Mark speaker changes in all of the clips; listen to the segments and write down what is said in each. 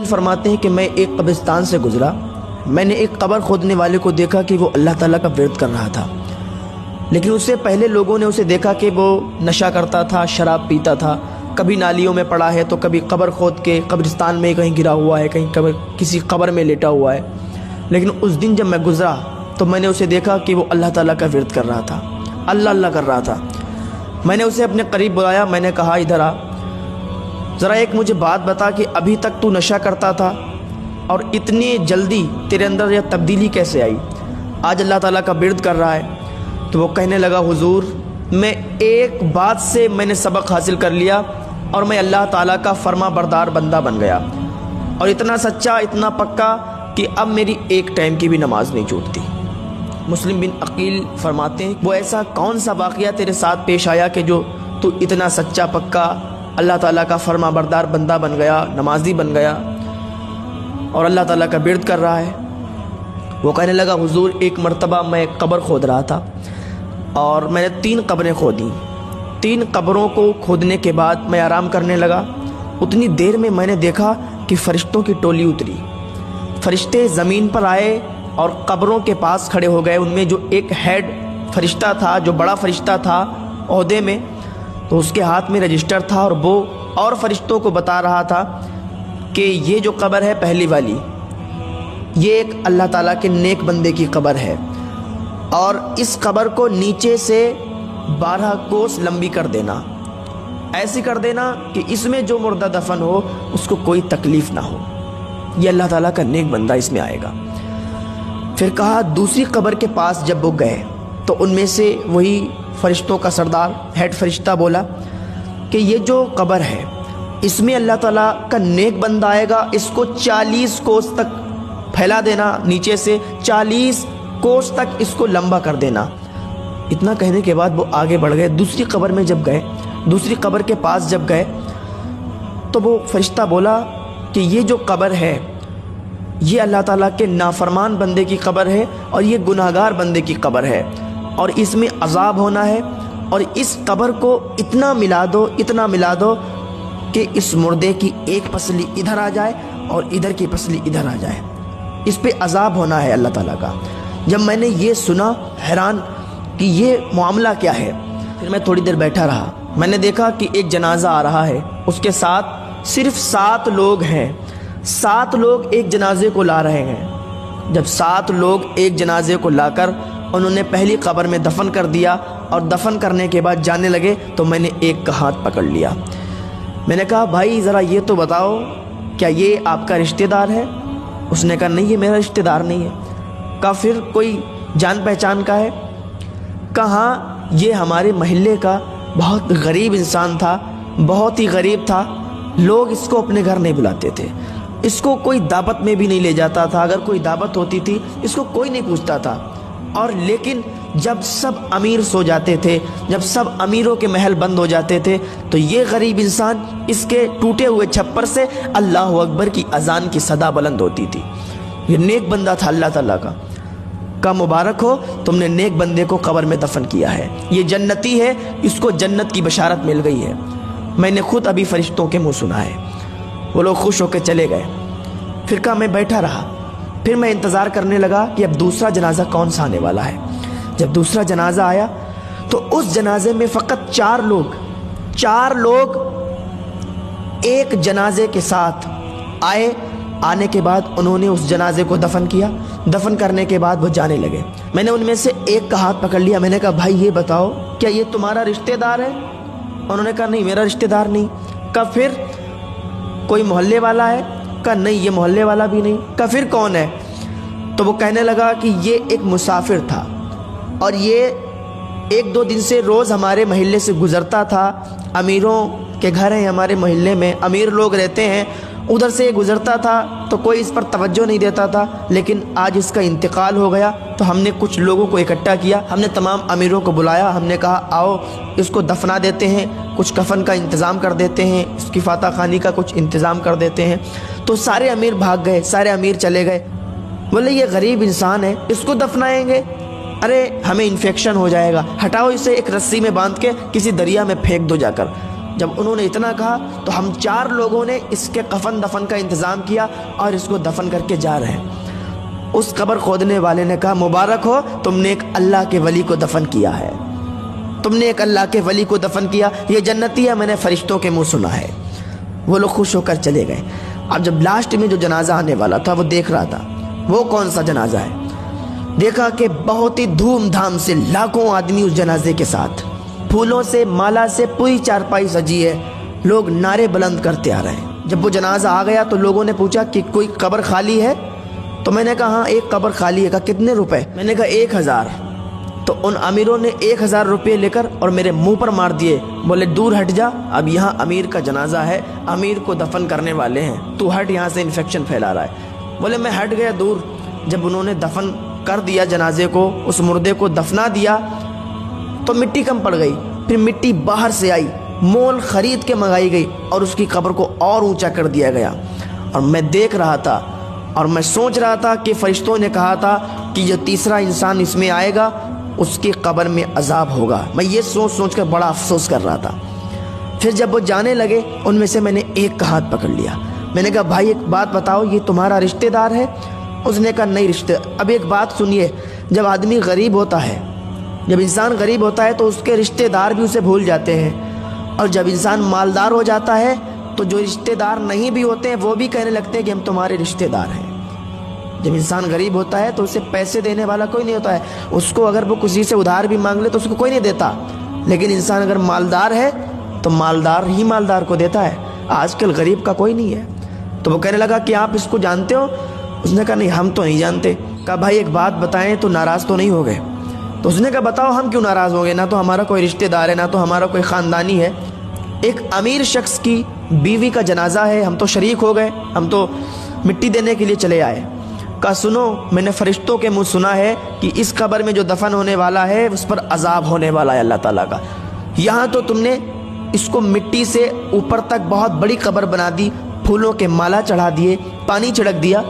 Speaker 1: فرماتے ہیں کہ میں ایک قبرستان سے گزرا، میں نے ایک قبر کھودنے والے کو دیکھا کہ وہ اللہ تعالیٰ کا ورد کر رہا تھا، لیکن اس سے پہلے لوگوں نے اسے دیکھا کہ وہ نشہ کرتا تھا، شراب پیتا تھا، کبھی نالیوں میں پڑا ہے تو کبھی قبر کھود کے قبرستان میں کہیں گرا ہوا ہے، کہیں کسی قبر میں لیٹا ہوا ہے۔ لیکن اس دن جب میں گزرا تو میں نے اسے دیکھا کہ وہ اللہ تعالیٰ کا ورد کر رہا تھا، اللہ اللہ کر رہا تھا۔ میں نے اسے اپنے قریب بلایا، میں نے کہا ادھر آ، ذرا ایک مجھے بات بتا کہ ابھی تک تو نشہ کرتا تھا اور اتنی جلدی تیرے اندر یہ تبدیلی کیسے آئی، آج اللہ تعالیٰ کا ورد کر رہا ہے؟ تو وہ کہنے لگا حضور میں ایک بات سے میں نے سبق حاصل کر لیا اور میں اللہ تعالیٰ کا فرما بردار بندہ بن گیا، اور اتنا سچا اتنا پکا کہ اب میری ایک ٹائم کی بھی نماز نہیں چھوٹتی۔ مسلم بن عقیل فرماتے ہیں وہ ایسا کون سا واقعہ تیرے ساتھ پیش آیا کہ جو تو اتنا سچا پکا اللہ تعالیٰ کا فرما بردار بندہ بن گیا، نمازی بن گیا اور اللہ تعالیٰ کا ورد کر رہا ہے؟ وہ کہنے لگا حضور ایک مرتبہ میں قبر کھود رہا تھا اور میں نے 3 قبریں کھودیں، 3 قبروں کو کھودنے کے بعد میں آرام کرنے لگا، اتنی دیر میں میں نے دیکھا کہ فرشتوں کی ٹولی اتری، فرشتے زمین پر آئے اور قبروں کے پاس کھڑے ہو گئے۔ ان میں جو ایک ہیڈ فرشتہ تھا، جو بڑا فرشتہ تھا عہدے میں، تو اس کے ہاتھ میں رجسٹر تھا اور وہ اور فرشتوں کو بتا رہا تھا کہ یہ جو قبر ہے پہلی والی، یہ ایک اللہ تعالیٰ کے نیک بندے کی قبر ہے، اور اس قبر کو نیچے سے 12 کوس لمبی کر دینا، ایسی کر دینا کہ اس میں جو مردہ دفن ہو اس کو کوئی تکلیف نہ ہو، یہ اللہ تعالیٰ کا نیک بندہ اس میں آئے گا۔ پھر کہا دوسری قبر کے پاس جب وہ گئے تو ان میں سے وہی فرشتوں کا سردار ہیڈ فرشتہ بولا کہ یہ جو قبر ہے اس میں اللہ تعالیٰ کا نیک بندہ آئے گا، اس کو 40 کوس تک پھیلا دینا، نیچے سے 40 کوس تک اس کو لمبا کر دینا۔ اتنا کہنے کے بعد وہ آگے بڑھ گئے، دوسری قبر میں جب گئے، دوسری قبر کے پاس جب گئے تو وہ فرشتہ بولا کہ یہ جو قبر ہے یہ اللہ تعالیٰ کے نافرمان بندے کی قبر ہے اور یہ گناہگار بندے کی قبر ہے، اور اس میں عذاب ہونا ہے، اور اس قبر کو اتنا ملا دو، اتنا ملا دو کہ اس مردے کی ایک پسلی ادھر آ جائے اور ادھر کی پسلی ادھر آ جائے، اس پہ عذاب ہونا ہے اللہ تعالیٰ کا۔ جب میں نے یہ سنا حیران کہ یہ معاملہ کیا ہے، پھر میں تھوڑی دیر بیٹھا رہا، میں نے دیکھا کہ ایک جنازہ آ رہا ہے، اس کے ساتھ صرف 7 لوگ ہیں، 7 لوگ ایک جنازے کو لا رہے ہیں۔ جب 7 لوگ ایک جنازے کو لا کر انہوں نے پہلی قبر میں دفن کر دیا اور دفن کرنے کے بعد جانے لگے تو میں نے ایک کا ہاتھ پکڑ لیا، میں نے کہا بھائی ذرا یہ تو بتاؤ کیا یہ آپ کا رشتہ دار ہے؟ اس نے کہا نہیں یہ میرا رشتہ دار نہیں ہے۔ کہا پھر کوئی جان پہچان کا ہے؟ کہا یہ ہمارے محلے کا بہت غریب انسان تھا، بہت ہی غریب تھا، لوگ اس کو اپنے گھر نہیں بلاتے تھے، اس کو کوئی دعوت میں بھی نہیں لے جاتا تھا، اگر کوئی دعوت ہوتی تھی اس کو کوئی نہیں پوچھتا تھا، اور لیکن جب سب امیر سو جاتے تھے، جب سب امیروں کے محل بند ہو جاتے تھے تو یہ غریب انسان اس کے ٹوٹے ہوئے چھپر سے اللہ اکبر کی اذان کی صدا بلند ہوتی تھی۔ یہ نیک بندہ تھا اللہ تعالیٰ کا۔ کا مبارک ہو تم نے نیک بندے کو قبر میں دفن کیا ہے، یہ جنتی ہے، اس کو جنت کی بشارت مل گئی ہے، میں نے خود ابھی فرشتوں کے منہ سنا ہے۔ وہ لوگ خوش ہو کے چلے گئے۔ پھر کہا میں بیٹھا رہا، پھر میں انتظار کرنے لگا کہ اب دوسرا جنازہ کون سا آنے والا ہے۔ جب دوسرا جنازہ آیا تو اس جنازے میں فقط 4 لوگ ایک جنازے کے ساتھ آئے۔ آنے کے بعد انہوں نے اس جنازے کو دفن کیا، دفن کرنے کے بعد وہ جانے لگے۔ میں نے ان میں سے ایک کا ہاتھ پکڑ لیا، میں نے کہا بھائی یہ بتاؤ کیا یہ تمہارا رشتہ دار ہے؟ انہوں نے کہا نہیں میرا رشتہ دار نہیں۔ کہا پھر کوئی محلے والا ہے؟ کہا نہیں یہ محلے والا بھی نہیں۔ کہا پھر کون ہے؟ تو وہ کہنے لگا کہ یہ ایک مسافر تھا اور یہ 1-2 دن سے روز ہمارے محلے سے گزرتا تھا، امیروں کے گھر ہیں ہمارے محلے میں، امیر لوگ رہتے ہیں، ادھر سے گزرتا تھا تو کوئی اس پر توجہ نہیں دیتا تھا، لیکن آج اس کا انتقال ہو گیا تو ہم نے کچھ لوگوں کو اکٹھا کیا، ہم نے تمام امیروں کو بلایا، ہم نے کہا آؤ اس کو دفنا دیتے ہیں، کچھ کفن کا انتظام کر دیتے ہیں، اس کی فاتح خوانی کا کچھ انتظام کر دیتے ہیں۔ تو سارے امیر بھاگ گئے، سارے امیر چلے گئے، بولے یہ غریب انسان ہے اس کو دفنائیں گے، ارے ہمیں انفیکشن ہو جائے گا، ہٹاؤ اسے ایک رسی میں باندھ کے کسی دریا میں پھینک دو جا کر۔ جب انہوں نے اتنا کہا تو ہم 4 لوگوں نے اس کے کفن دفن کا انتظام کیا اور اس کو دفن کر کے جا رہے ہیں۔ اس قبر کھودنے والے نے کہا مبارک ہو، تم نے ایک اللہ کے ولی کو دفن کیا ہے، تم نے ایک اللہ کے ولی کو دفن کیا، یہ جنتی ہے، میں نے فرشتوں کے منہ سنا ہے۔ وہ لوگ خوش ہو کر چلے گئے۔ اب جب لاسٹ میں جو جنازہ آنے والا تھا وہ دیکھ رہا تھا وہ کون سا جنازہ ہے، دیکھا کہ بہت ہی دھوم دھام سے لاکھوں آدمی اس جنازے کے ساتھ، پھولوں سے مالا سے پوری چارپائی سجی ہے، لوگ نعرے بلند کرتے آ رہے ہیں۔ جب وہ جنازہ آ گیا تو لوگوں نے پوچھا کہ کوئی قبر خالی ہے؟ تو میں نے کہا ہاں ایک قبر خالی ہے۔ کہا کتنے روپے؟ میں نے کہا 1000۔ تو ان امیروں نے 1000 روپے لے کر اور میرے منہ پر مار دیے، بولے دور ہٹ جا، اب یہاں امیر کا جنازہ ہے، امیر کو دفن کرنے والے ہیں، تو ہٹ، یہاں سے انفیکشن پھیلا رہا ہے۔ بولے میں ہٹ گیا دور۔ جب انہوں نے دفن کر دیا جنازے کو، اس مردے کو دفنا دیا تو مٹی کم پڑ گئی، پھر مٹی باہر سے آئی، مول خرید کے منگائی گئی اور اس کی قبر کو اور اونچا کر دیا گیا۔ اور میں دیکھ رہا تھا اور میں سوچ رہا تھا کہ فرشتوں نے کہا تھا کہ جو تیسرا انسان اس میں آئے گا اس کی قبر میں عذاب ہوگا۔ میں یہ سوچ کر بڑا افسوس کر رہا تھا۔ پھر جب وہ جانے لگے ان میں سے میں نے ایک کا ہاتھ پکڑ لیا، میں نے کہا بھائی ایک بات بتاؤ، یہ تمہارا رشتہ دار ہے؟ اس نے کہا نہیں رشتہ۔ اب ایک بات سنیے، جب آدمی غریب ہوتا ہے، جب انسان غریب ہوتا ہے تو اس کے رشتہ دار بھی اسے بھول جاتے ہیں، اور جب انسان مالدار ہو جاتا ہے تو جو رشتہ دار نہیں بھی ہوتے ہیں وہ بھی کہنے لگتے ہیں کہ ہم تمہارے رشتہ دار ہیں۔ جب انسان غریب ہوتا ہے تو اسے پیسے دینے والا کوئی نہیں ہوتا ہے، اس کو اگر وہ کسی سے ادھار بھی مانگ لے تو اس کو کوئی نہیں دیتا، لیکن انسان اگر مالدار ہے تو مالدار ہی مالدار کو دیتا ہے۔ آج کل غریب کا کوئی نہیں ہے۔ تو وہ کہنے لگا کہ آپ اس کو جانتے ہو؟ اس نے کہا نہیں ہم تو نہیں جانتے۔ کہا بھائی ایک بات بتائیں تو ناراض تو نہیں ہو گئے؟ تو اس نے کہا بتاؤ ہم کیوں ناراض ہوں گے، نہ تو ہمارا کوئی رشتہ دار ہے، نہ تو ہمارا کوئی خاندانی ہے، ایک امیر شخص کی بیوی کا جنازہ ہے، ہم تو شریک ہو گئے، ہم تو مٹی دینے کے لیے چلے آئے۔ کہا سنو، میں نے فرشتوں کے منہ سنا ہے کہ اس قبر میں جو دفن ہونے والا ہے اس پر عذاب ہونے والا ہے اللہ تعالیٰ کا۔ یہاں تو تم نے اس کو مٹی سے اوپر تک بہت بڑی قبر بنا دی، پھولوں کے مالا چڑھا دیے، پانی چھڑک دیا،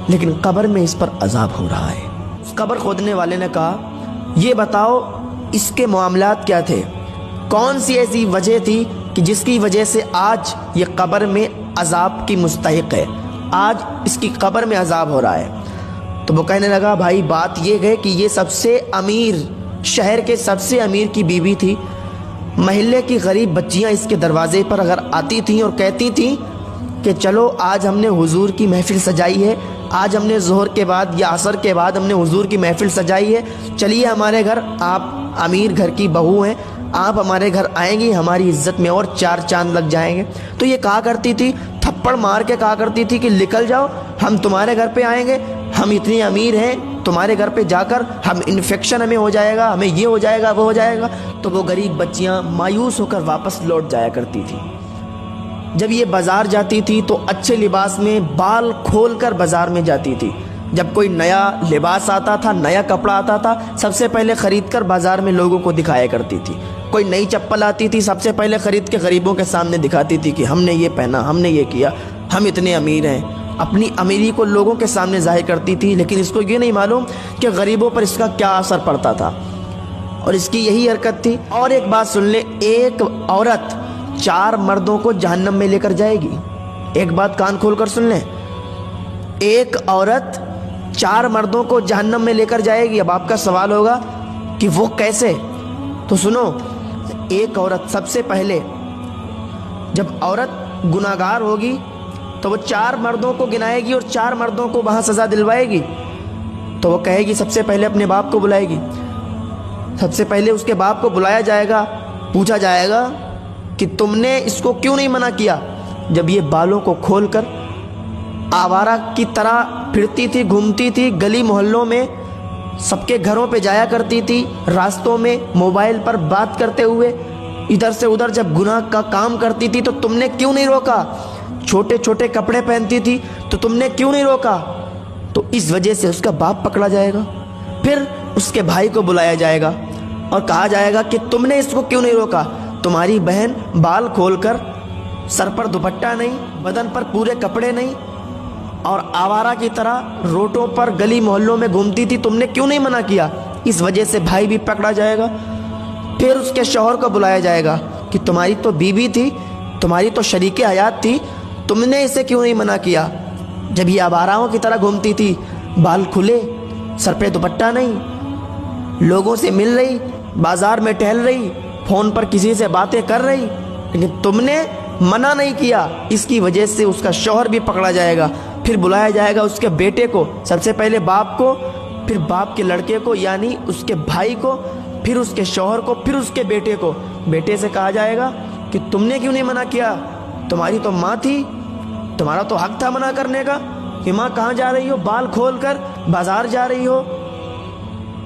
Speaker 1: لیکن قبر میں اس پر عذاب ہو رہا ہے۔ اس قبر کھودنے والے نے کہا یہ بتاؤ اس کے معاملات کیا تھے، کون سی ایسی وجہ تھی کہ جس کی وجہ سے آج یہ قبر میں عذاب کی مستحق ہے، آج اس کی قبر میں عذاب ہو رہا ہے؟ تو وہ کہنے لگا بھائی بات یہ ہے کہ یہ سب سے امیر، شہر کے سب سے امیر کی بیوی تھی، محلے کی غریب بچیاں اس کے دروازے پر اگر آتی تھیں اور کہتی تھیں کہ چلو آج ہم نے حضور کی محفل سجائی ہے، آج ہم نے ظہر کے بعد یا عصر کے بعد ہم نے حضور کی محفل سجائی ہے، چلیے ہمارے گھر، آپ امیر گھر کی بہو ہیں، آپ ہمارے گھر آئیں گی، ہماری عزت میں اور 4 چاند لگ جائیں گے۔ تو یہ کہا کرتی تھی، تھپڑ مار کے کہا کرتی تھی کہ نکل جاؤ، ہم تمہارے گھر پہ آئیں گے، ہم اتنے امیر ہیں، تمہارے گھر پہ جا کر ہم انفیکشن ہمیں ہو جائے گا، ہمیں یہ ہو جائے گا وہ ہو جائے گا۔ تو وہ غریب بچیاں مایوس ہو کر واپس لوٹ جایا کرتی تھی۔ جب یہ بازار جاتی تھی تو اچھے لباس میں بال کھول کر بازار میں جاتی تھی، جب کوئی نیا لباس آتا تھا، نیا کپڑا آتا تھا، سب سے پہلے خرید کر بازار میں لوگوں کو دکھایا کرتی تھی۔ کوئی نئی چپل آتی تھی، سب سے پہلے خرید کے غریبوں کے سامنے دکھاتی تھی کہ ہم نے یہ پہنا، ہم نے یہ کیا، ہم اتنے امیر ہیں، اپنی امیری کو لوگوں کے سامنے ظاہر کرتی تھی، لیکن اس کو یہ نہیں معلوم کہ غریبوں پر اس کا کیا اثر پڑتا تھا، اور اس کی یہی حرکت تھی۔ اور ایک بات سن لیں، ایک عورت 4 مردوں کو جہنم میں لے کر جائے گی۔ ایک بات کان کھول کر سن لیں، ایک عورت 4 مردوں کو جہنم میں لے کر جائے گی۔ اب آپ کا سوال ہوگا کہ وہ کیسے؟ تو سنو، ایک عورت سب سے پہلے جب عورت گناہگار ہوگی تو وہ 4 مردوں کو گنائے گی اور 4 مردوں کو وہاں سزا دلوائے گی۔ تو وہ کہے گی، سب سے پہلے اپنے باپ کو بلائے گی، سب سے پہلے اس کے باپ کو بلایا جائے گا، پوچھا جائے گا کہ تم نے اس کو کیوں نہیں منع کیا جب یہ بالوں کو کھول کر آوارہ کی طرح پھرتی تھی، گھومتی تھی، گلی محلوں میں سب کے گھروں پہ جایا کرتی تھی، راستوں میں موبائل پر بات کرتے ہوئے ادھر سے ادھر جب گناہ کا کام کرتی تھی تو تم نے کیوں نہیں روکا؟ چھوٹے چھوٹے کپڑے پہنتی تھی تو تم نے کیوں نہیں روکا؟ تو اس وجہ سے اس کا باپ پکڑا جائے گا، پھر اس کے بھائی کو بلایا جائے گا اور کہا جائے گا کہ تم نے اس کو کیوں نہیں روکا؟ تمہاری بہن بال کھول کر، سر پر دوپٹہ نہیں، بدن پر پورے کپڑے نہیں، اور آوارہ کی طرح روڈوں پر گلی محلوں میں گھومتی تھی، تم نے کیوں نہیں منع کیا؟ اس وجہ سے بھائی بھی پکڑا جائے گا۔ پھر اس کے شوہر کو بلایا جائے گا کہ تمہاری تو بیوی تھی, تمہاری تو شریک حیات تھی, تم نے اسے کیوں نہیں منع کیا؟ جب یہ آواراؤں کی طرح گھومتی تھی, بال کھلے, سر پہ دوپٹہ نہیں, لوگوں سے مل رہی, بازار میں ٹہل رہی, فون پر کسی سے باتیں کر رہی, لیکن تم نے منع نہیں کیا. اس کی وجہ سے اس کا شوہر بھی پکڑا جائے گا, پھر بلایا جائے گا اس کے بیٹے کو, سب سے پہلے باپ کو, پھر باپ کے لڑکے کو یعنی اس کے بھائی کو, پھر اس کے شوہر کو, پھر اس کے بیٹے کو. بیٹے سے کہا جائے گا کہ تم نے کیوں نہیں منع کیا؟ تمہاری تو ماں تھی, تمہارا تو حق تھا منع کرنے کا, کہ ماں کہاں جا رہی ہو, بال کھول کر بازار جا رہی ہو.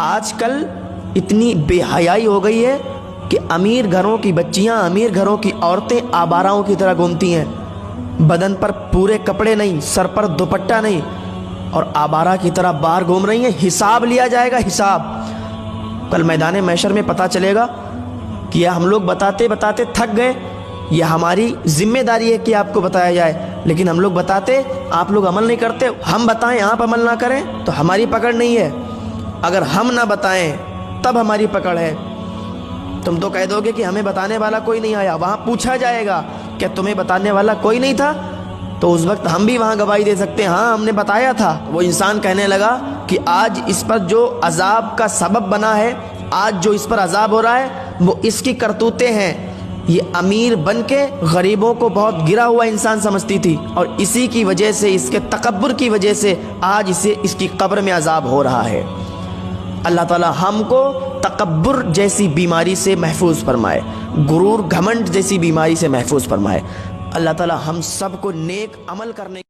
Speaker 1: آج کل اتنی بے حیائی ہو گئی ہے کہ امیر گھروں کی بچیاں, امیر گھروں کی عورتیں آواراؤں کی طرح گھومتی ہیں, بدن پر پورے کپڑے نہیں, سر پر دوپٹہ نہیں, اور آوارہ کی طرح باہر گھوم رہی ہیں. حساب لیا جائے گا, حساب. کل میدان محشر میں پتہ چلے گا کہ یہ ہم لوگ بتاتے بتاتے تھک گئے, یہ ہماری ذمہ داری ہے کہ آپ کو بتایا جائے, لیکن ہم لوگ بتاتے, آپ لوگ عمل نہیں کرتے. ہم بتائیں, آپ عمل نہ کریں تو ہماری پکڑ نہیں ہے. اگر ہم نہ بتائیں تب ہماری پکڑ ہے. تم تو کہہ دو گے کہ ہمیں بتانے والا کوئی نہیں آیا. وہاں پوچھا جائے گا کہ تمہیں بتانے والا کوئی نہیں تھا, تو اس وقت ہم بھی وہاں گواہی دے سکتے ہیں, ہاں ہم نے بتایا تھا. وہ انسان کہنے لگا کہ آج اس پر جو عذاب کا سبب بنا ہے, آج جو اس پر عذاب ہو رہا ہے, وہ اس کی کرتوتیں ہیں. یہ امیر بن کے غریبوں کو بہت گرا ہوا انسان سمجھتی تھی, اور اسی کی وجہ سے, اس کے تکبر کی وجہ سے آج اسے اس کی قبر میں عذاب ہو رہا ہے. اللہ تعالی ہم کو تکبر جیسی بیماری سے محفوظ فرمائے, غرور گھمنڈ جیسی بیماری سے محفوظ فرمائے. اللہ تعالی ہم سب کو نیک عمل کرنے